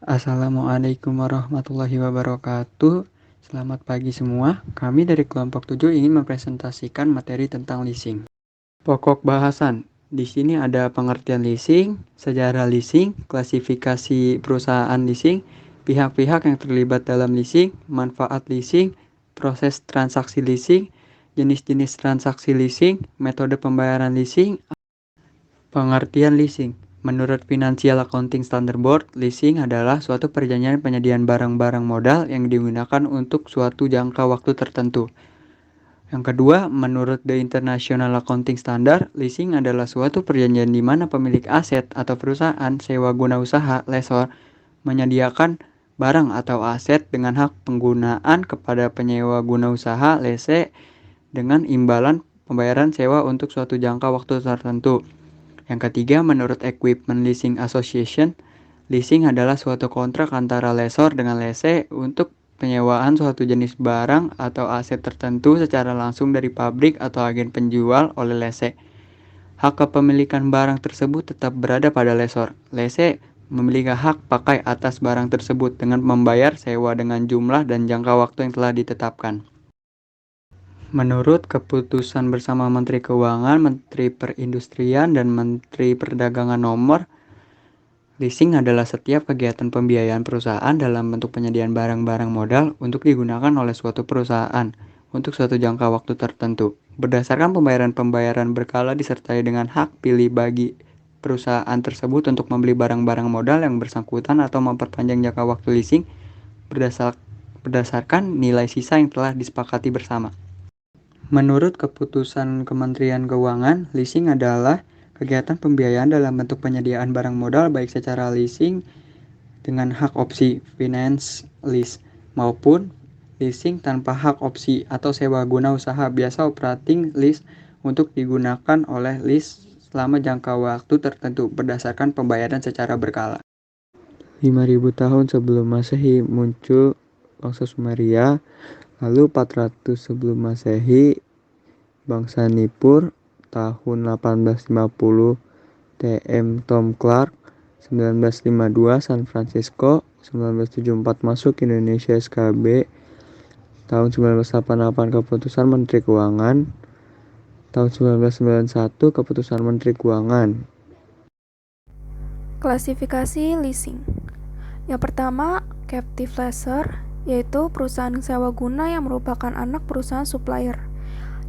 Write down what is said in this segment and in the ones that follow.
Assalamualaikum warahmatullahi wabarakatuh. Selamat pagi semua. Kami dari kelompok 7 ingin mempresentasikan materi tentang leasing. Pokok bahasan. Di sini ada pengertian leasing, sejarah leasing, klasifikasi perusahaan leasing, pihak-pihak yang terlibat dalam leasing, manfaat leasing, proses transaksi leasing, jenis-jenis transaksi leasing, metode pembayaran leasing. Pengertian leasing. Menurut Financial Accounting Standard Board, leasing adalah suatu perjanjian penyediaan barang-barang modal yang digunakan untuk suatu jangka waktu tertentu. Yang kedua, menurut The International Accounting Standard, leasing adalah suatu perjanjian di mana pemilik aset atau perusahaan sewa guna usaha lessor menyediakan barang atau aset dengan hak penggunaan kepada penyewa guna usaha lessee dengan imbalan pembayaran sewa untuk suatu jangka waktu tertentu. Yang ketiga, menurut Equipment Leasing Association, leasing adalah suatu kontrak antara lessor dengan lessee untuk penyewaan suatu jenis barang atau aset tertentu secara langsung dari pabrik atau agen penjual oleh lessee. Hak kepemilikan barang tersebut tetap berada pada lessor. Lessee memiliki hak pakai atas barang tersebut dengan membayar sewa dengan jumlah dan jangka waktu yang telah ditetapkan. Menurut keputusan bersama Menteri Keuangan, Menteri Perindustrian, dan Menteri Perdagangan nomor, leasing adalah setiap kegiatan pembiayaan perusahaan dalam bentuk penyediaan barang-barang modal untuk digunakan oleh suatu perusahaan untuk suatu jangka waktu tertentu. Berdasarkan pembayaran-pembayaran berkala disertai dengan hak pilih bagi perusahaan tersebut untuk membeli barang-barang modal yang bersangkutan atau memperpanjang jangka waktu leasing berdasarkan nilai sisa yang telah disepakati bersama. Menurut keputusan Kementerian Keuangan, leasing adalah kegiatan pembiayaan dalam bentuk penyediaan barang modal baik secara leasing dengan hak opsi finance lease maupun leasing tanpa hak opsi atau sewa guna usaha biasa operating lease untuk digunakan oleh lease selama jangka waktu tertentu berdasarkan pembayaran secara berkala. 5.000 tahun sebelum Masehi muncul bangsa Sumeria. Lalu 400 sebelum Masehi, bangsa Nippur, tahun 1850 T.M. Tom Clark, 1952 San Francisco, 1974 masuk Indonesia SKB, tahun 1988 keputusan Menteri Keuangan, tahun 1991 keputusan Menteri Keuangan. Klasifikasi leasing. Yang pertama, captive lessor, yaitu perusahaan sewa guna yang merupakan anak perusahaan supplier.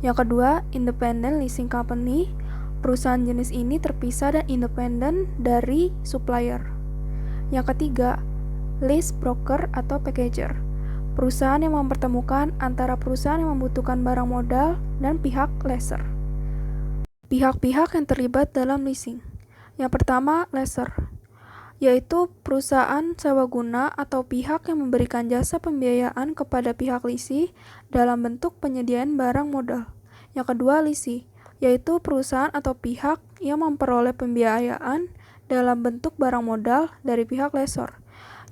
Yang kedua, independent leasing company, perusahaan jenis ini terpisah dan independen dari supplier. Yang ketiga, lease broker atau packager, perusahaan yang mempertemukan antara perusahaan yang membutuhkan barang modal dan pihak lessor. Pihak-pihak yang terlibat dalam leasing. Yang pertama, lessor, yaitu perusahaan sewa guna atau pihak yang memberikan jasa pembiayaan kepada pihak lessee dalam bentuk penyediaan barang modal. Yang kedua, lessee, yaitu perusahaan atau pihak yang memperoleh pembiayaan dalam bentuk barang modal dari pihak lessor.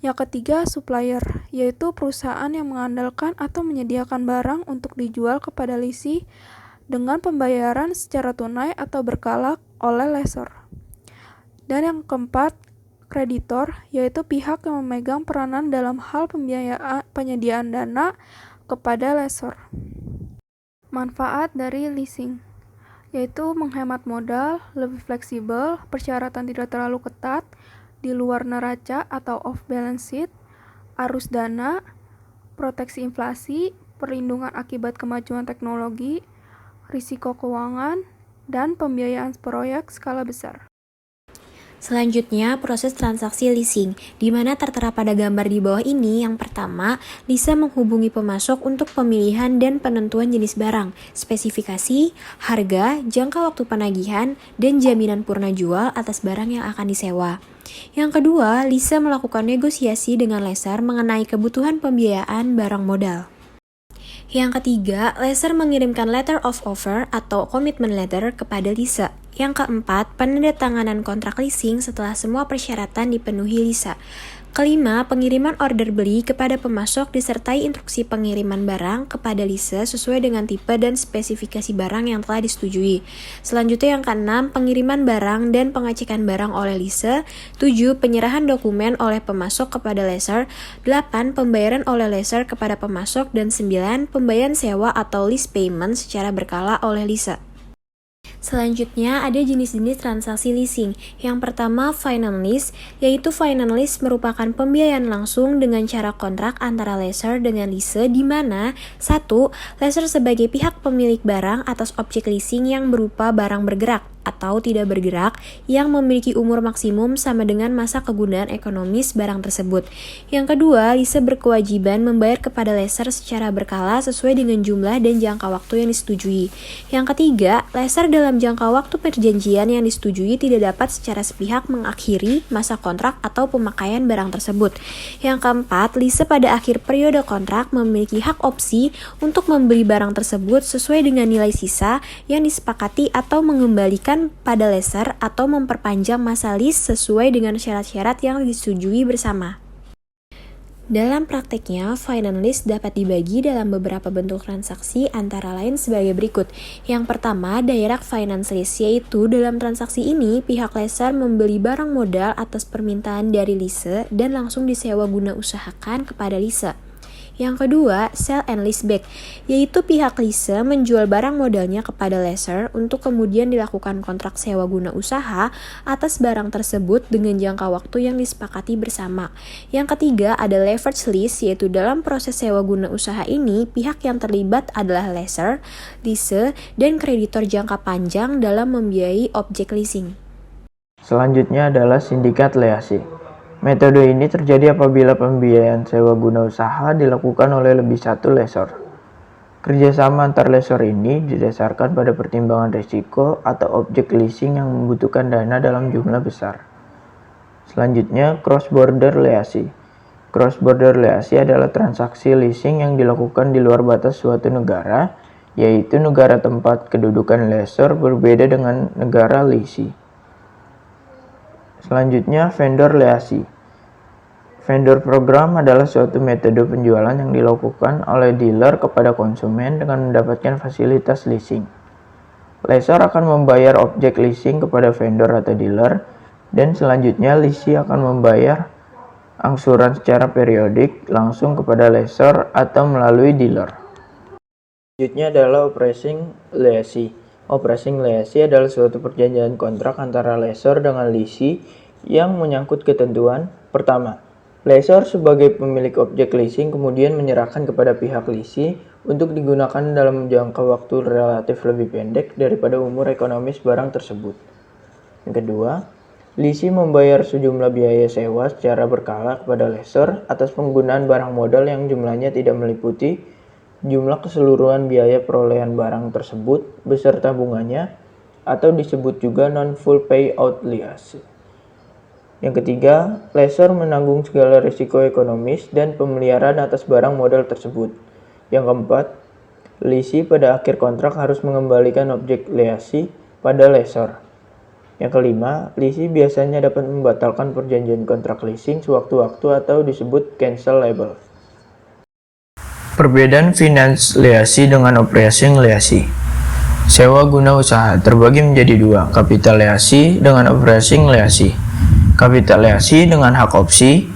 Yang ketiga, supplier, yaitu perusahaan yang mengandalkan atau menyediakan barang untuk dijual kepada lessee dengan pembayaran secara tunai atau berkala oleh lessor. Dan yang keempat, kreditor, yaitu pihak yang memegang peranan dalam hal penyediaan dana kepada lessor. Manfaat dari leasing, yaitu menghemat modal, lebih fleksibel, persyaratan tidak terlalu ketat, di luar neraca atau off balance sheet, arus dana, proteksi inflasi, perlindungan akibat kemajuan teknologi, risiko keuangan, dan pembiayaan proyek skala besar. Selanjutnya, proses transaksi leasing, di mana tertera pada gambar di bawah ini. Yang pertama, Lisa menghubungi pemasok untuk pemilihan dan penentuan jenis barang, spesifikasi, harga, jangka waktu penagihan, dan jaminan purna jual atas barang yang akan disewa. Yang kedua, Lisa melakukan negosiasi dengan lessor mengenai kebutuhan pembiayaan barang modal. Yang ketiga, lessor mengirimkan letter of offer atau commitment letter kepada Lisa. Yang keempat, penandatanganan kontrak leasing setelah semua persyaratan dipenuhi Lisa. Kelima, pengiriman order beli kepada pemasok disertai instruksi pengiriman barang kepada lise sesuai dengan tipe dan spesifikasi barang yang telah disetujui. Selanjutnya yang keenam, pengiriman barang dan pengecekan barang oleh lise. 7. Penyerahan dokumen oleh pemasok kepada lessor. 8. Pembayaran oleh lessor kepada pemasok. Dan 9. Pembayaran sewa atau lease payment secara berkala oleh lise. Selanjutnya ada jenis-jenis transaksi leasing. Yang pertama finance lease, yaitu finance lease merupakan pembiayaan langsung dengan cara kontrak antara lessor dengan lise di mana 1. Lessor sebagai pihak pemilik barang atas objek leasing yang berupa barang bergerak atau tidak bergerak yang memiliki umur maksimum sama dengan masa kegunaan ekonomis barang tersebut. Yang kedua, lise berkewajiban membayar kepada lessor secara berkala sesuai dengan jumlah dan jangka waktu yang disetujui. Yang ketiga, lessor dalam jangka waktu perjanjian yang disetujui tidak dapat secara sepihak mengakhiri masa kontrak atau pemakaian barang tersebut. Yang keempat, lise pada akhir periode kontrak memiliki hak opsi untuk membeli barang tersebut sesuai dengan nilai sisa yang disepakati atau mengembalikan pada lessor atau memperpanjang masa lease sesuai dengan syarat-syarat yang disetujui bersama. Dalam prakteknya, finance lease dapat dibagi dalam beberapa bentuk transaksi antara lain sebagai berikut. Yang pertama, direct finance lease, yaitu dalam transaksi ini pihak lessor membeli barang modal atas permintaan dari lise dan langsung disewa guna usahakan kepada lise. Yang kedua, sell and lease back, yaitu pihak lise menjual barang modalnya kepada lessor untuk kemudian dilakukan kontrak sewa guna usaha atas barang tersebut dengan jangka waktu yang disepakati bersama. Yang ketiga, ada leverage lease, yaitu dalam proses sewa guna usaha ini pihak yang terlibat adalah lessor, lise, dan kreditor jangka panjang dalam membiayai objek leasing. Selanjutnya adalah sindikat leasing. Metode ini terjadi apabila pembiayaan sewa guna usaha dilakukan oleh lebih satu lessor. Kerjasama antar lessor ini didasarkan pada pertimbangan risiko atau objek leasing yang membutuhkan dana dalam jumlah besar. Selanjutnya, cross-border leasing. Cross-border leasing adalah transaksi leasing yang dilakukan di luar batas suatu negara, yaitu negara tempat kedudukan lessor berbeda dengan negara leasing. Selanjutnya, vendor leasing. Vendor program adalah suatu metode penjualan yang dilakukan oleh dealer kepada konsumen dengan mendapatkan fasilitas leasing. Lessor akan membayar objek leasing kepada vendor atau dealer, dan selanjutnya lessee akan membayar angsuran secara periodik langsung kepada lessor atau melalui dealer. Selanjutnya adalah operating leasing. Operating leasing adalah suatu perjanjian kontrak antara lessor dengan lessee yang menyangkut ketentuan. Pertama, lessor sebagai pemilik objek leasing kemudian menyerahkan kepada pihak lessee untuk digunakan dalam jangka waktu relatif lebih pendek daripada umur ekonomis barang tersebut. Yang kedua, lessee membayar sejumlah biaya sewa secara berkala kepada lessor atas penggunaan barang modal yang jumlahnya tidak meliputi jumlah keseluruhan biaya perolehan barang tersebut beserta bunganya, atau disebut juga non-full payout lease. Yang ketiga, lessor menanggung segala risiko ekonomis dan pemeliharaan atas barang modal tersebut. Yang keempat, lessee pada akhir kontrak harus mengembalikan objek leasing pada lessor. Yang kelima, lessee biasanya dapat membatalkan perjanjian kontrak leasing sewaktu-waktu atau disebut cancelable. Perbedaan finance leasing dengan operating leasing. Sewa guna usaha terbagi menjadi dua, capital leasing dengan operating leasing. Capital leasing dengan hak opsi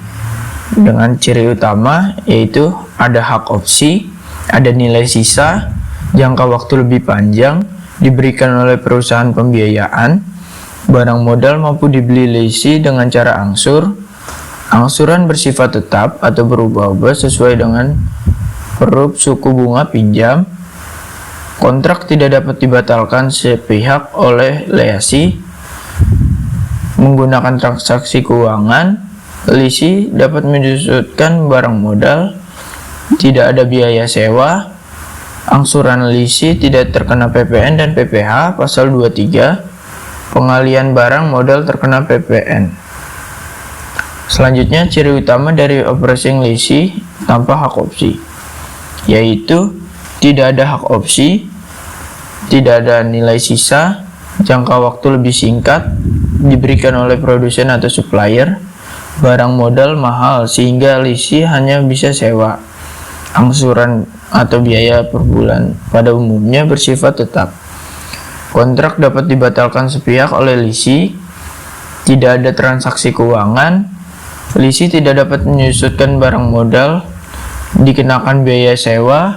dengan ciri utama yaitu ada hak opsi, ada nilai sisa, jangka waktu lebih panjang, diberikan oleh perusahaan pembiayaan, barang modal mampu dibeli lessee dengan cara angsur, angsuran bersifat tetap atau berubah-ubah sesuai dengan huruf suku bunga pinjam, kontrak tidak dapat dibatalkan sepihak oleh lessee. Menggunakan transaksi keuangan, lessee dapat menyusutkan barang modal, tidak ada biaya sewa, angsuran lessee tidak terkena PPN dan PPh pasal 23, pengalian barang modal terkena PPN. Selanjutnya, ciri utama dari operating leasing tanpa hak opsi, yaitu tidak ada hak opsi, tidak ada nilai sisa, jangka waktu lebih singkat, diberikan oleh produsen atau supplier, Barang modal mahal sehingga lisi hanya bisa sewa. Angsuran atau biaya per bulan pada umumnya bersifat tetap. Kontrak dapat dibatalkan sepihak oleh lisi. Tidak ada transaksi keuangan. Lisi tidak dapat menyusutkan barang modal. Dikenakan biaya sewa.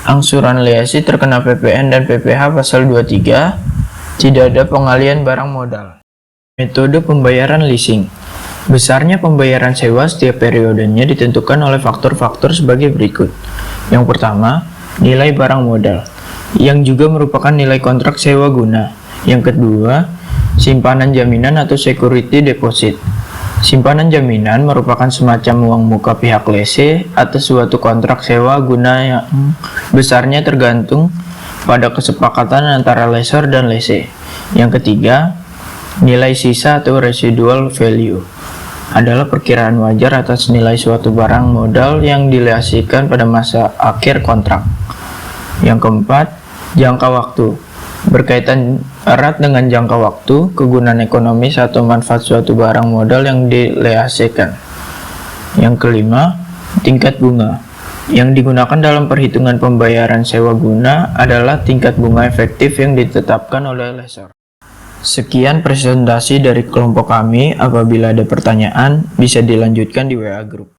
Angsuran lisi terkena PPN dan PPh pasal 23. Tidak ada pengalian barang modal. Metode pembayaran leasing. Besarnya pembayaran sewa setiap periodenya ditentukan oleh faktor-faktor sebagai berikut. Yang pertama, nilai barang modal, yang juga merupakan nilai kontrak sewa guna. Yang kedua, simpanan jaminan atau security deposit. Simpanan jaminan merupakan semacam uang muka pihak lese atas suatu kontrak sewa guna yang besarnya tergantung pada kesepakatan antara lessor dan lese. Yang ketiga, nilai sisa atau residual value adalah perkiraan wajar atas nilai suatu barang modal yang dileasikan pada masa akhir kontrak. Yang keempat, jangka waktu. Berkaitan erat dengan jangka waktu, kegunaan ekonomis atau manfaat suatu barang modal yang dileasikan. Yang kelima, tingkat bunga. Yang digunakan dalam perhitungan pembayaran sewa guna adalah tingkat bunga efektif yang ditetapkan oleh lessor. Sekian presentasi dari kelompok kami. Apabila ada pertanyaan, bisa dilanjutkan di WA Group.